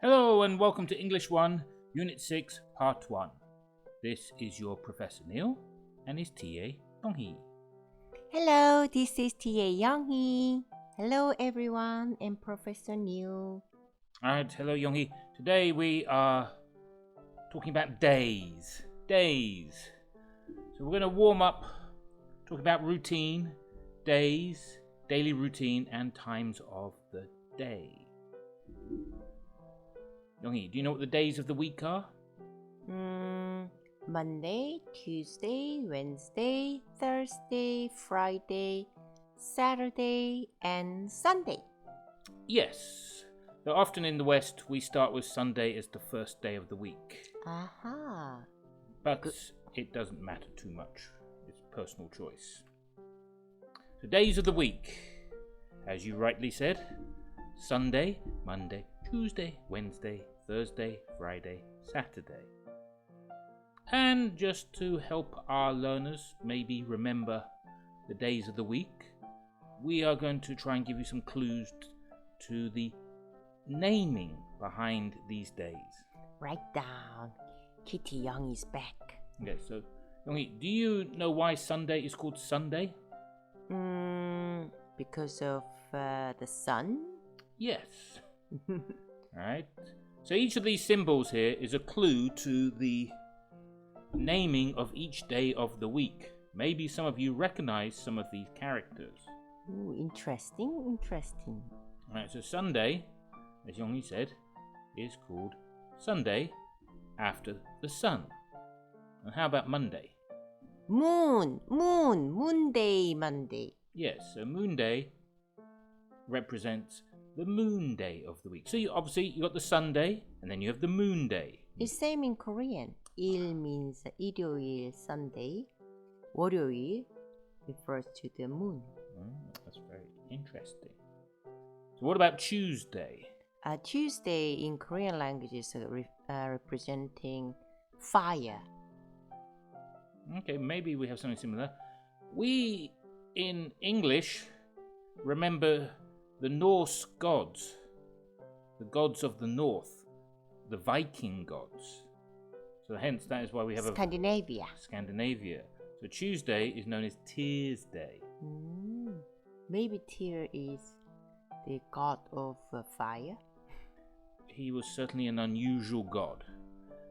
Hello and welcome to English 1, Unit 6, Part 1. This is your Professor Neil and his TA, Donghee. Hello, this is TA Younghee. Hello everyone, I'm Professor Neil. Alright, hello Donghee. Today we are talking about days. So we're going to warm up, talk about routine, days, daily routine and times of the day. Donghee, do you know what the days of the week are? Monday, Tuesday, Wednesday, Thursday, Friday, Saturday, and Sunday. Yes. So often in the West, we start with Sunday as the first day of the week. Aha. But it doesn't matter too much. It's personal choice. So days of the week, as you rightly said, Sunday, Monday, Tuesday, Wednesday, Thursday, Friday, Saturday. And just to help our learners maybe remember the days of the week, we are going to try and give you some clues to the naming behind these days. Write down. Kitty Young is back. Okay, so Donghee, do you know why Sunday is called Sunday? Because of the sun? Yes. Alright. So each of these symbols here is a clue to the naming of each day of the week. Maybe some of you recognize some of these characters. Ooh, interesting. Alright, so Sunday, as Donghee said, is called Sunday after the sun. And how about Monday? Moon day, Monday. Yes, so Moon Day represents the moon day of the week. So you got the Sunday and then you have the Moon Day. It's same in Korean. 일 means 일요일, Sunday. 월요일 refers to the moon. That's very interesting. So what about Tuesday? Tuesday in Korean language is representing fire. Okay, maybe we have something similar. We, in English, remember the Norse gods, the gods of the north, the Viking gods. So hence that is why we have Scandinavia. So Tuesday is known as Tears Day. Maybe Tyr is the god of fire. He was certainly an unusual god.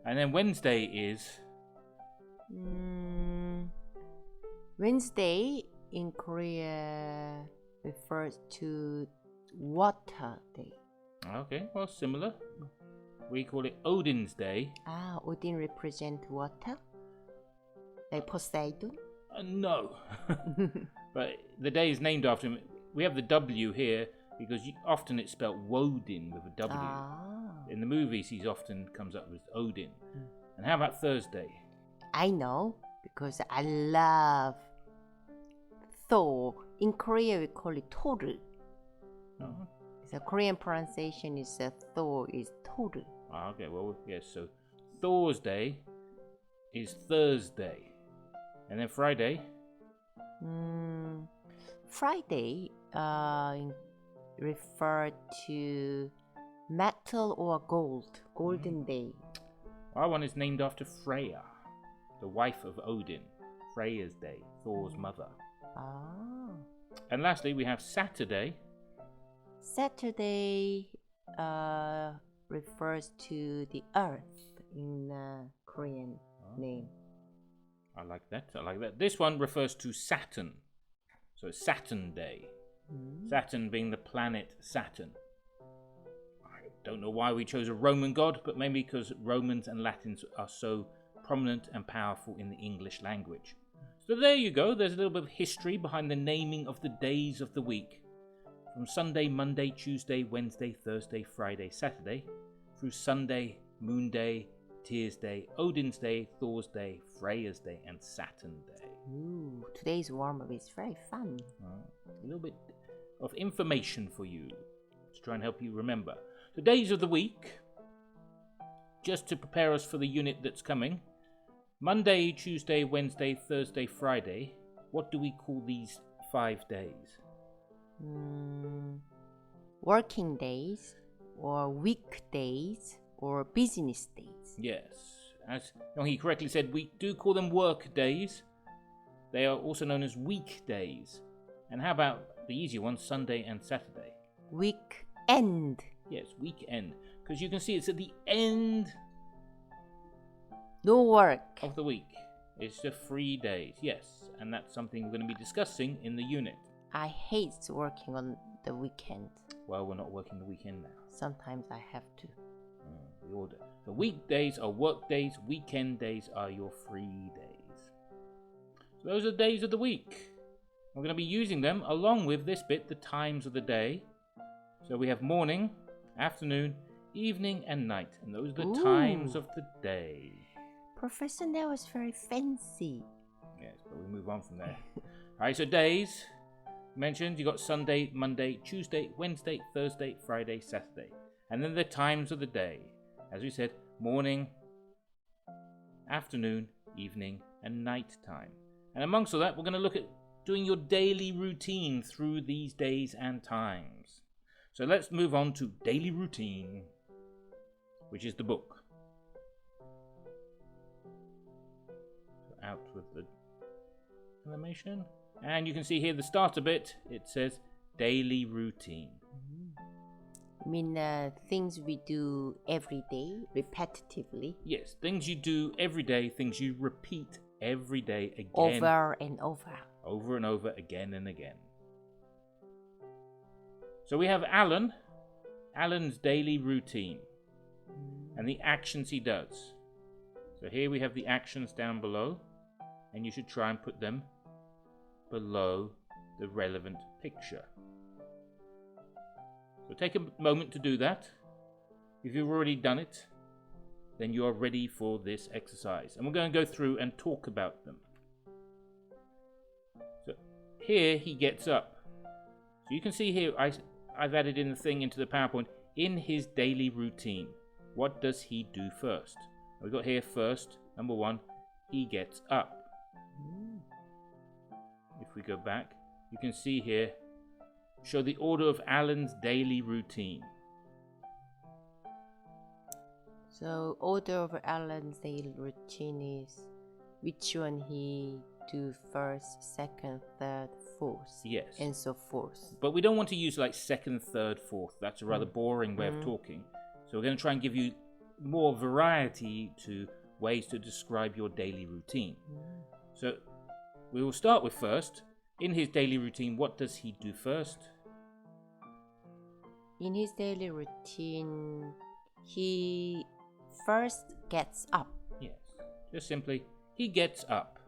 And then Wednesday is... Wednesday in Korea refers to water day. Okay, well, similar. We call it Odin's Day. Odin represents water? Like Poseidon? No. But the day is named after him. We have the W here because often it's spelled Woden with a W. In the movies, he often comes up with Odin. And how about Thursday? I know, because I love Thor. In Korea, we call it Toru. The Korean pronunciation is Thor is Toru. Okay, well, yes, so Thor's Day is Thursday. And then Friday? Friday refer to metal or gold, golden day. Our one is named after Freya, the wife of Odin. Freya's Day, Thor's mother. And lastly, we have Saturday. Saturday refers to the earth in Korean name. I like that. This one refers to Saturn. So it's Saturn Day. Saturn being the planet Saturn. I don't know why we chose a Roman god, but maybe because Romans and Latins are so prominent and powerful in the English language. So there you go. There's a little bit of history behind the naming of the days of the week. From Sunday, Monday, Tuesday, Wednesday, Thursday, Friday, Saturday, through Sunday, Moon Day, Tears Day, Odin's Day, Thor's Day, Freya's Day, and Saturn Day. Ooh, today's warm-up is very fun. A little bit of information for you to try and help you remember. The days of the week, just to prepare us for the unit that's coming. Monday, Tuesday, Wednesday, Thursday, Friday. What do we call these 5 days? Working days. or weekdays or business days. Yes. As he correctly said, we do call them work days. They are also known as weekdays. And how about the easier ones, Sunday and Saturday? Weekend. Yes, weekend. Because you can see it's at the end No work. of the week. It's the free days, yes. And that's something we're going to be discussing in the unit. I hate working on the weekend. Well, we're not working the weekend now. Sometimes I have to. The order. The weekdays are work days, weekend days are your free days. So those are the days of the week. We're going to be using them along with this bit, the times of the day. So we have morning, afternoon, evening and night. And those are the times of the day. Professor, that was very fancy. Yes, but we move on from there. Alright, so days. Mentioned, you got Sunday, Monday, Tuesday, Wednesday, Thursday, Friday, Saturday. And then the times of the day. As we said, morning, afternoon, evening, and night time. And amongst all that, we're going to look at doing your daily routine through these days and times. So let's move on to daily routine, which is the book. So out with the animation. And you can see here the starter bit, it says daily routine. I mean, things we do every day, repetitively. Yes, things you do every day, things you repeat every day again. Over and over. Over and over, again and again. So we have Alan's daily routine, and the actions he does. So here we have the actions down below, and you should try and put them below the relevant picture. So take a moment to do that. If you've already done it, then you are ready for this exercise. And we're going to go through and talk about them. So here he gets up. So you can see here I've added in the thing into the PowerPoint. In his daily routine, what does he do first? We've got here first, number 1, he gets up. If we go back, you can see here, show the order of Alan's daily routine. So order of Alan's daily routine is which one he do first, second, third, fourth. Yes. And so forth. But we don't want to use like second, third, fourth. That's a rather boring way of talking. So we're going to try and give you more variety to ways to describe your daily routine. So we will start with first. In his daily routine, what does he do first? In his daily routine, he first gets up. Yes, just simply, he gets up.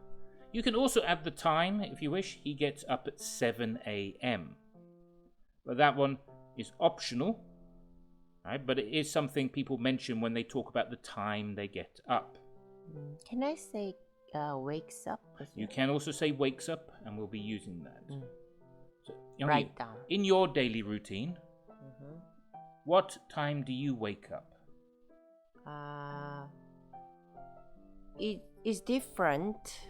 You can also add the time, if you wish. He gets up at 7 a.m. But that one is optional, right? But it is something people mention when they talk about the time they get up. Can I say wakes up? You can also say wakes up, and we'll be using that. So, Write down. In your daily routine, what time do you wake up? It is different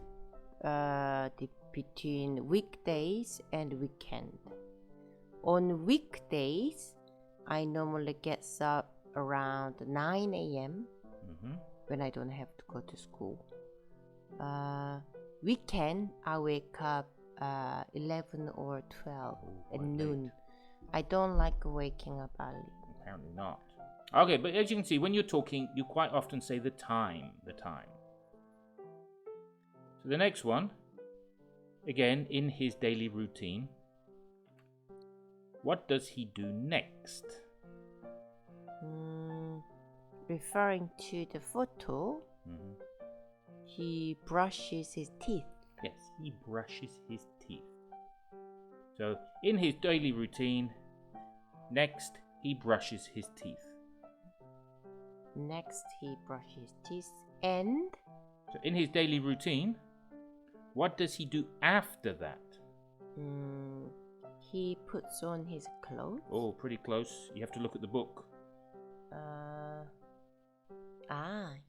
between weekdays and weekend. On weekdays, I normally get up around 9 a.m. When I don't have to go to school. Weekend, I wake up 11 or 12 at noon. Late. I don't like waking up early. Apparently not. Okay, but as you can see, when you're talking, you quite often say the time. So the next one, again, in his daily routine, what does he do next? Referring to the photo, he brushes his teeth. Yes, he brushes his teeth. So, in his daily routine, next, he brushes his teeth. Next, he brushes teeth and... So, in his daily routine, what does he do after that? He puts on his clothes. Oh, pretty close. You have to look at the book.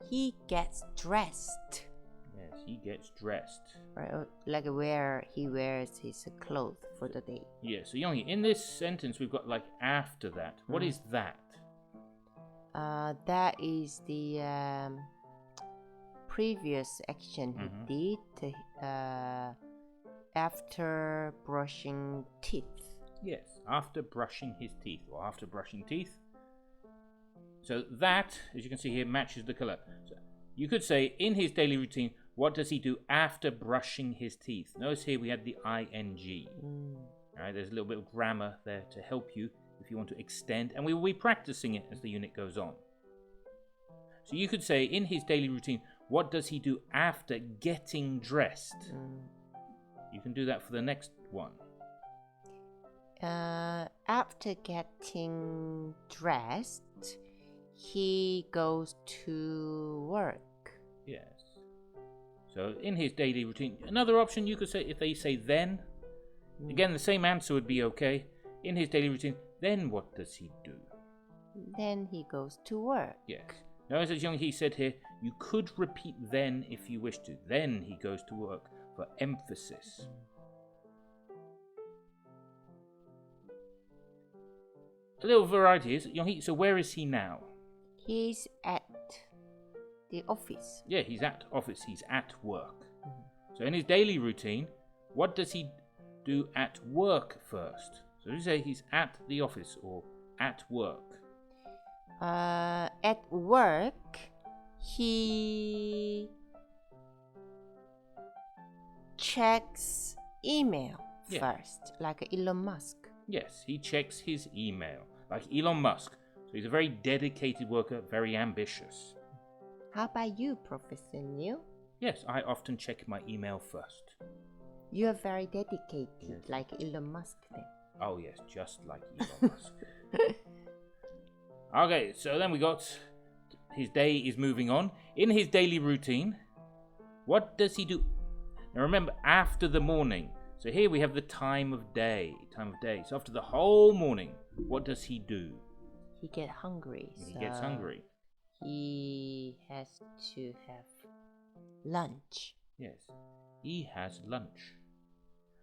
He gets dressed. Yes, he gets dressed. Right, like where he wears his clothes for the day. Yeah, so Youngie, in this sentence we've got like after that. What is that? That is the previous action he did after brushing teeth. Yes, after brushing his teeth or after brushing teeth. So that, as you can see here, matches the color. So you could say in his daily routine, what does he do after brushing his teeth? Notice here we had the ing. All right, there's a little bit of grammar there to help you if you want to extend, and we will be practicing it as the unit goes on. So you could say in his daily routine, what does he do after getting dressed? You can do that for the next one. After getting dressed, he goes to work. Yes. So in his daily routine, another option you could say, if they say then, again the same answer would be okay. In his daily routine, then what does he do? Then he goes to work. Yes. Now as Young-hee said here, you could repeat then if you wish to. Then he goes to work for emphasis. A little variety is, Young-hee, so where is he now? He's at the office. Yeah, he's at office. He's at work. So in his daily routine, what does he do at work first? So you say he's at the office or at work. At work, he checks email first, like Elon Musk. Yes, he checks his email, like Elon Musk. So he's a very dedicated worker, very ambitious. How about you, Professor Neil? Yes, I often check my email first. You are very dedicated, like Elon Musk then. Oh yes, just like Elon Musk. Okay, so then we got his day is moving on. In his daily routine, what does he do? Now remember, after the morning. So here we have the time of day. So after the whole morning, what does he do? He gets hungry. He gets hungry. He has to have lunch. Yes, he has lunch.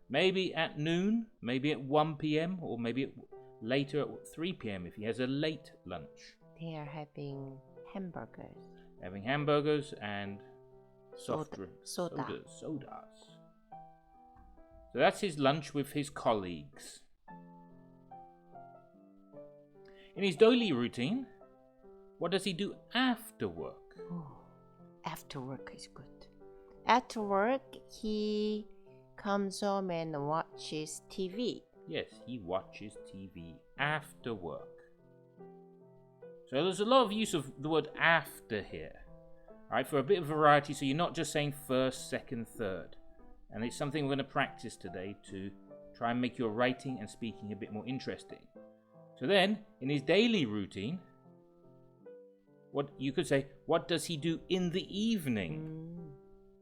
Maybe at noon, maybe at 1 p.m, or maybe later at 3 p.m. if he has a late lunch. They are having hamburgers. Having hamburgers and soft drinks. Sodas. So that's his lunch with his colleagues. In his daily routine, what does he do after work? Oh, after work is good. After work, he comes home and watches TV. Yes, he watches TV after work. So there's a lot of use of the word after here. Alright, for a bit of variety, so you're not just saying first, second, third. And it's something we're going to practice today to try and make your writing and speaking a bit more interesting. So then, in his daily routine, what you could say, what does he do in the evening?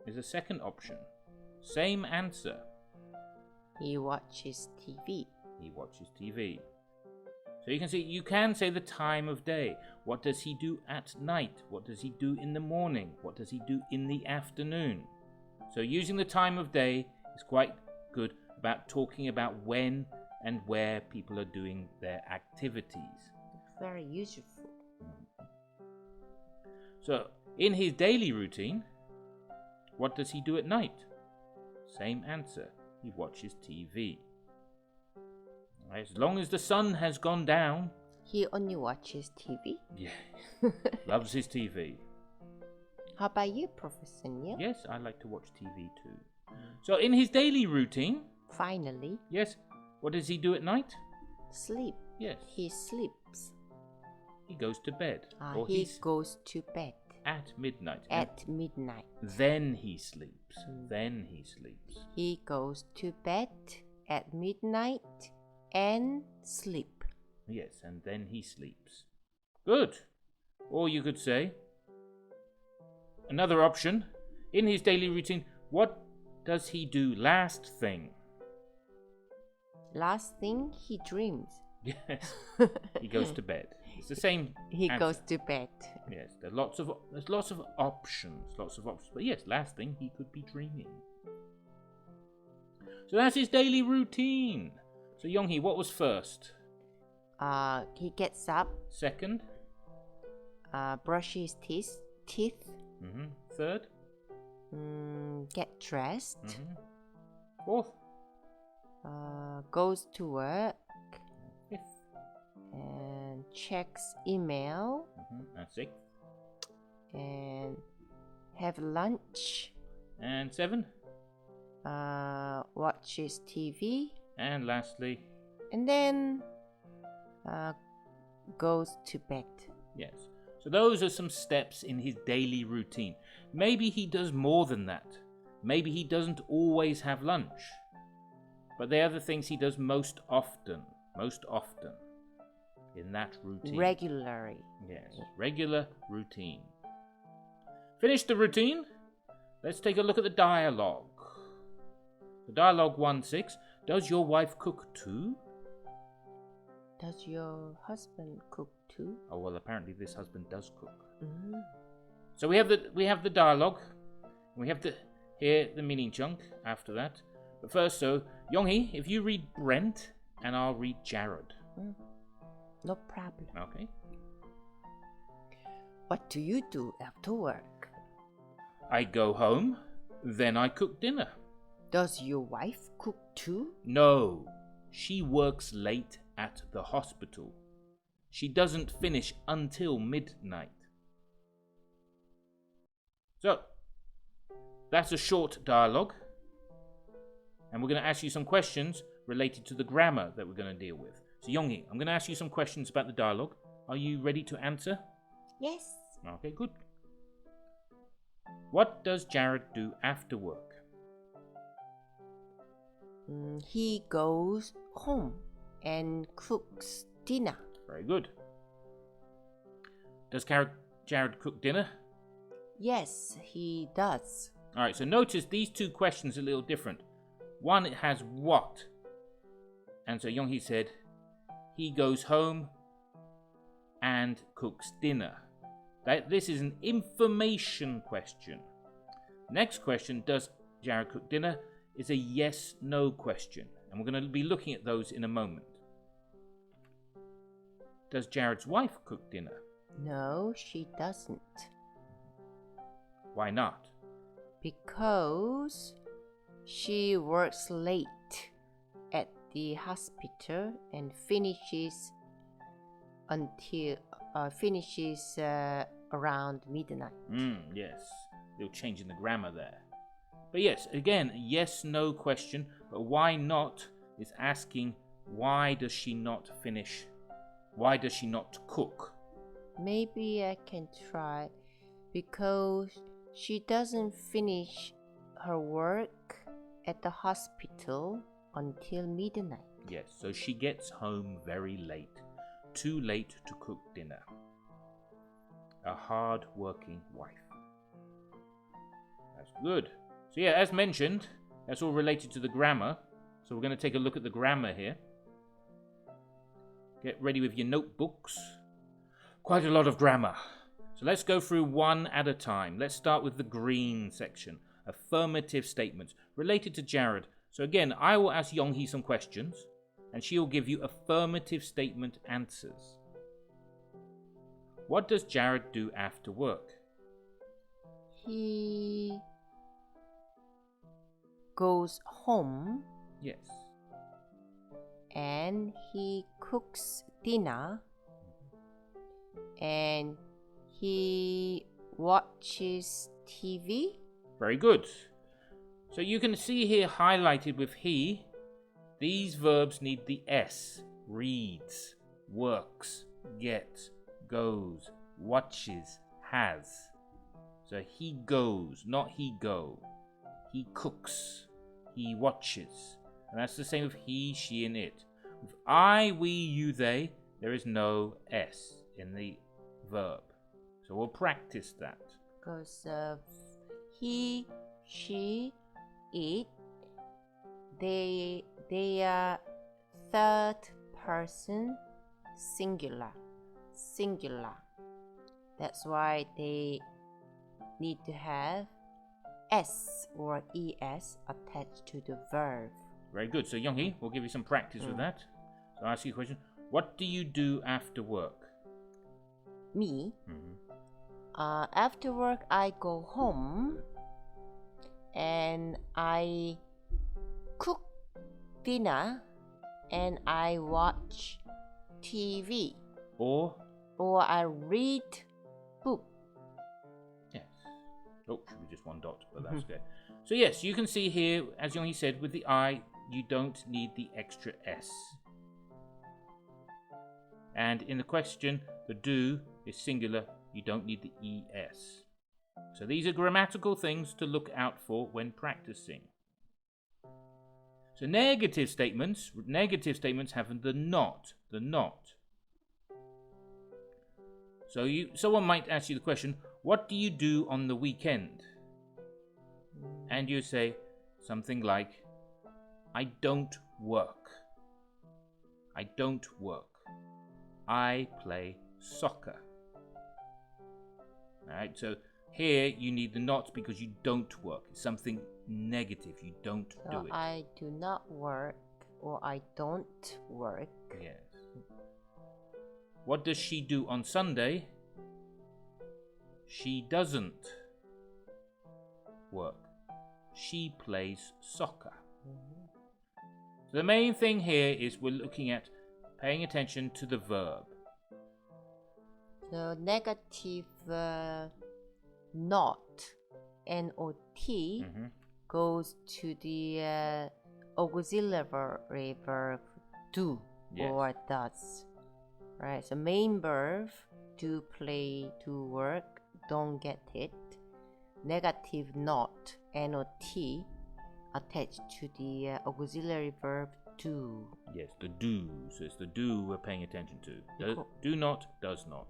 Is a second option. Same answer. He watches TV. He watches TV. So you can say the time of day. What does he do at night? What does he do in the morning? What does he do in the afternoon? So using the time of day is quite good about talking about when and where people are doing their activities. Very useful. So in his daily routine, what does he do at night? Same answer. He watches TV. As long as the sun has gone down. He only watches TV? Yeah. Loves his TV. How about you, Professor Neil? Yes, I like to watch TV too. So in his daily routine. Finally. Yes. What does he do at night? Sleep. Yes. He sleeps. He goes to bed. Or he goes to bed. At midnight. At midnight. Then he sleeps. Then he sleeps. He goes to bed at midnight and sleep. Yes, and then he sleeps. Good. Or you could say, another option, in his daily routine, what does he do last thing? Last thing, he dreams. Yes. He goes to bed. It's the same He answer. goes to bed. Yes, there's lots of options. But yes, last thing, he could be dreaming. So that's his daily routine. So Young-hee, what was first? He gets up. Second? brush his teeth. Third. Get dressed. Fourth. Goes to work. Fifth. And checks email. And sixth. And have lunch. And seven. Watches TV. And lastly. And then goes to bed. Yes. So those are some steps in his daily routine. Maybe he does more than that. Maybe he doesn't always have lunch. But they are the things he does most often in that routine. Regularly. Yes, regular routine. Finish the routine. Let's take a look at the dialogue. The dialogue 1-6. Does your wife cook too? Does your husband cook too? Oh well, apparently this husband does cook. So we have the dialogue. We have to hear the meaning chunk after that. But first, so Young-hee, if you read Brent and I'll read Jared. No problem. Okay. What do you do after work? I go home, then I cook dinner. Does your wife cook too? No, she works late at the hospital. She doesn't finish until midnight. So, that's a short dialogue. And we're going to ask you some questions related to the grammar that we're going to deal with. So, Young-hee, I'm going to ask you some questions about the dialogue. Are you ready to answer? Yes. Okay, good. What does Jared do after work? He goes home and cooks dinner. Very good. Does Jared cook dinner? Yes, he does. All right, so notice these two questions are a little different. One, it has what? And so Young-hee said, he goes home and cooks dinner. This is an information question. Next question, does Jared cook dinner, is a yes-no question. And we're going to be looking at those in a moment. Does Jared's wife cook dinner? No, she doesn't. Why not? Because she works late at the hospital and finishes around midnight. Yes, little change in the grammar there. But yes, again, yes-no question. But why not is asking, why does she not finish? Why does she not cook? Maybe I can try. Because she doesn't finish her work at the hospital until midnight. Yes, so she gets home very late. Too late to cook dinner. A hard-working wife. That's good. So yeah, as mentioned, that's all related to the grammar. So we're going to take a look at the grammar here. Get ready with your notebooks. Quite a lot of grammar. So let's go through one at a time. Let's start with the green section. Affirmative statements related to Jared. So again, I will ask Young-hee some questions, and she will give you affirmative statement answers. What does Jared do after work? He goes home. Yes. And he cooks dinner. And he watches TV. Very good. So you can see here highlighted with he, these verbs need the S. Reads, works, gets, goes, watches, has. So he goes, not he go. He cooks, he watches. And that's the same with he, she, and it. With I, we, you, they, there is no S in the verb. So we'll practice that. Because he, she, it, they are third person singular. That's why they need to have S or ES attached to the verb. Very good. So Young-hee, we'll give you some practice with that. So I'll ask you a question. What do you do after work? Me? After work, I go home and I cook dinner and I watch TV. Or I read book. yes. Oh, should be just one dot, but that's okay. So yes, you can see here, as Yonghi said, with the I, you don't need the extra S. And in the question, the do is singular, you don't need the ES. So these are grammatical things to look out for when practicing. So negative statements have the not. So someone might ask you the question, what do you do on the weekend? And you say something like, I don't work. I don't work. I play soccer. Alright, so here you need the not because you don't work. It's something negative. You don't do it. I do not work or I don't work. Yes. What does she do on Sunday? She doesn't work. She plays soccer. So the main thing here is we're looking at paying attention to the verb. The negative not, N-O-T, goes to the auxiliary verb do or does. Right, so main verb, do, play, do, work, don't get it. Negative not, N-O-T, attached to the auxiliary verb do. Yes, the do. So it's the do we're paying attention to. Do not, does not.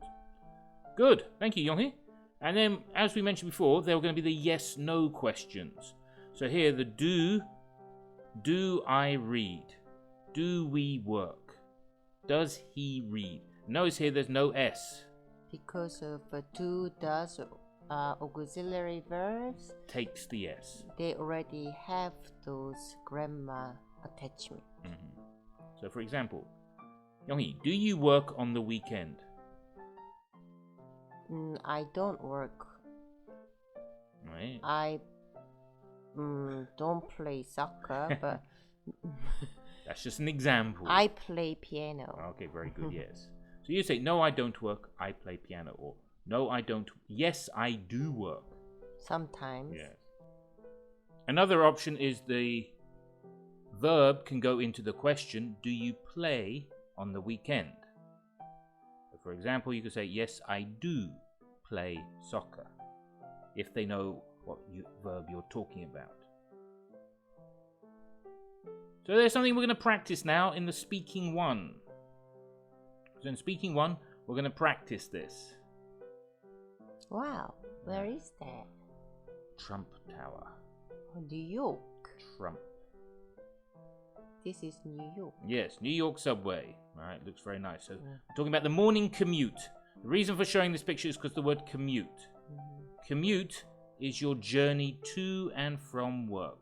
Good. Thank you, Yonghi. And then, as we mentioned before, there were going to be the yes-no questions. So here, the do I read? Do we work? Does he read? Notice here there's no S. Because of do, does, auxiliary verbs, takes the S. They already have those grammar attachment. So, for example, Yonghi, do you work on the weekend? I don't work. Right. I don't play soccer, but that's just an example. I play piano. Okay, very good. Yes. So you say, no, I don't work. I play piano. Or no, I don't. Yes, I do work. Sometimes. Yes. Another option is the verb can go into the question, do you play on the weekend? So for example, you could say, yes, I do play soccer, if they know what verb you're talking about. So there's something we're going to practice now in the speaking one. So in speaking one, we're going to practice this. Wow, where is that? Trump Tower. New York. Trump. This is New York. Yes, New York subway. All right, looks very nice. So we're talking about the morning commute. The reason for showing this picture is because the word commute. Commute is your journey to and from work.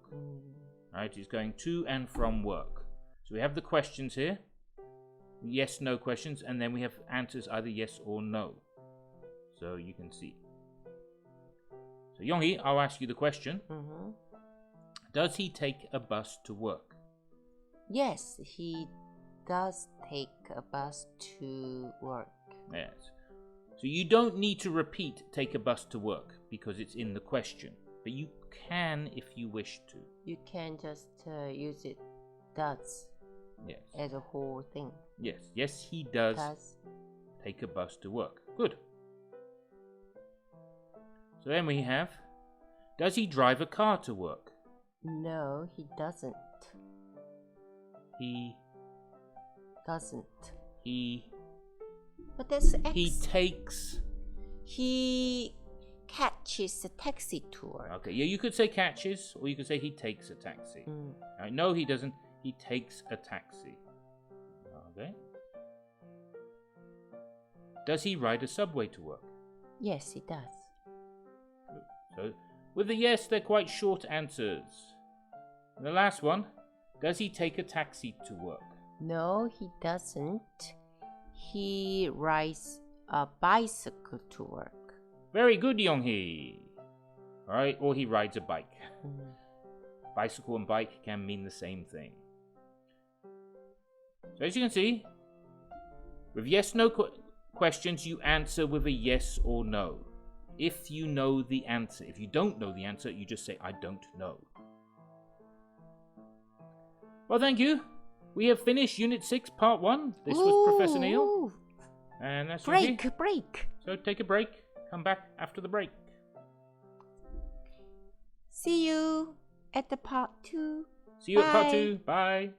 Right, it's going to and from work. So we have the questions here. Yes, no questions. And then we have answers either yes or no. So you can see. So Yonghi, I'll ask you the question. Does he take a bus to work? Yes, he does take a bus to work. Yes. So you don't need to repeat take a bus to work because it's in the question. But you can if you wish to. You can just use it does as a whole thing. Yes. Yes, he does take a bus to work. Good. So then we have, does he drive a car to work? No, he doesn't. He doesn't. But there's X. He takes. He catches a taxi to work. Okay, yeah, you could say catches, or you could say he takes a taxi. No, he doesn't. He takes a taxi. Okay. Does he ride a subway to work? Yes, he does. Good. So, with the yes, they're quite short answers. And the last one, does he take a taxi to work? No, he doesn't. He rides a bicycle to work. Very good, Young-hee. Alright, or he rides a bike. Bicycle and bike can mean the same thing. So as you can see, with yes-no questions, you answer with a yes or no. If you know the answer. If you don't know the answer, you just say, I don't know. Well, thank you. We have finished Unit 6, Part 1. This was Professor Neil. And that's break. So take a break. Come back after the break. See you at the Part 2. See you at Part 2. Bye.